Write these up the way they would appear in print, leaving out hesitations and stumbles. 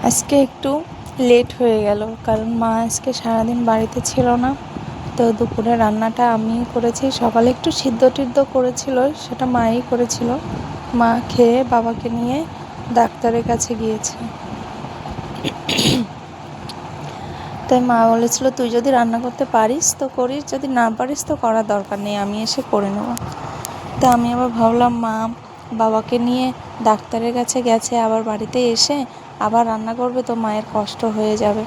আজকে একটু লেট হয়ে গেল, কারণ মা আজকে সারাদিন বাড়িতে ছিল না। তো দুপুরে রান্নাটা আমি করেছি। সকালে একটু সিদ্ধ টিদ্ধ করেছিল, সেটা মাই করেছিল। মা খেয়ে বাবাকে নিয়ে ডাক্তারের কাছে গিয়েছে। তাই মা বলেছিল, তুই যদি রান্না করতে পারিস তো করিস, যদি না পারিস তো করার দরকার নেই, আমি এসে করে নেব। তা আমি আবার ভাবলাম মা বাবাকে নিয়ে ডাক্তারের কাছে গেছে, আবার বাড়িতে এসে আবার রান্না করবে তো মায়ের কষ্ট হয়ে যাবে।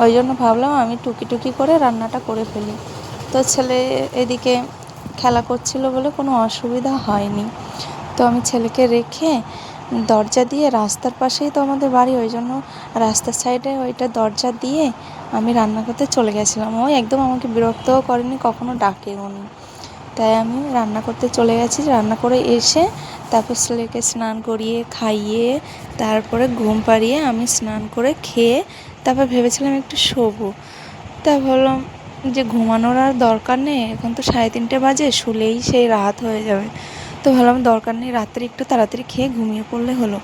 ওই জন্য ভাবলাম আমি টুকি করে রান্নাটা করে ফেলি। তো ছেলে এদিকে খেলা করছিল বলে কোনো অসুবিধা হয়নি। তো আমি ছেলেকে রেখে দরজা দিয়ে, রাস্তার পাশেই তো আমাদের বাড়ি, ওই জন্য রাস্তার সাইডে ওইটা দরজা দিয়ে আমি রান্না করতে চলে গেছিলাম। ওই একদম আমাকে বিরক্তও করেনি, কখনো ডাকেও নি। তাই আমি রান্না করতে চলে গেছি। রান্না করে এসে তারপর ছেলেকে স্নান করিয়ে খাইয়ে তারপরে ঘুম পাড়িয়ে আমি স্নান করে খেয়ে তারপর ভেবেছিলাম একটু শোবো। তা ভাবলাম যে ঘুমানোর আর দরকার নেই, এখন তো 3:30 বাজে, শুলেই সেই রাত হয়ে যাবে। তো ভাবলাম দরকার নেই, রাত্রে একটু তাড়াতাড়ি খেয়ে ঘুমিয়ে পড়লে হলো।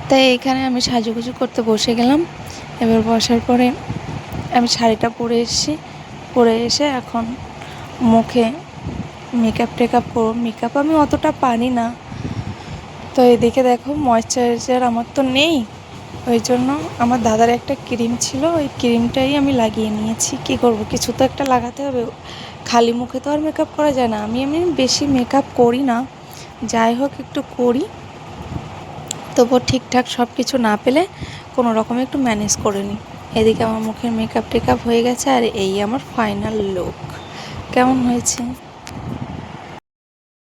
তাই এইখানে আমি সাজুগুজু করতে বসে গেলাম। এবার বসার পরে আমি শাড়িটা পরে এসেছি। পরে এসে এখন মুখে মেকআপ করব। মেকআপ আমি অতটা পারি না। তো এদিকে দেখো, ময়েশ্চারাইজার আমার তো নেই, ওই জন্য আমার দাদার একটা ক্রিম ছিল, ওই ক্রিমটাই আমি লাগিয়ে নিয়েছি। কী করব, কিছু তো একটা লাগাতে হবে, খালি মুখে তো আর মেকআপ করা যায় না। আমি বেশি মেকআপ করি না, যাই হোক একটু করি, তবুও ঠিকঠাক সব কিছু না পেলে কোনো রকমে একটু ম্যানেজ করে নিই। এদিকে আমার মুখের মেকআপ টেকআপ হয়ে গেছে, আর এই আমার ফাইনাল লুক। কেমন হয়েছে?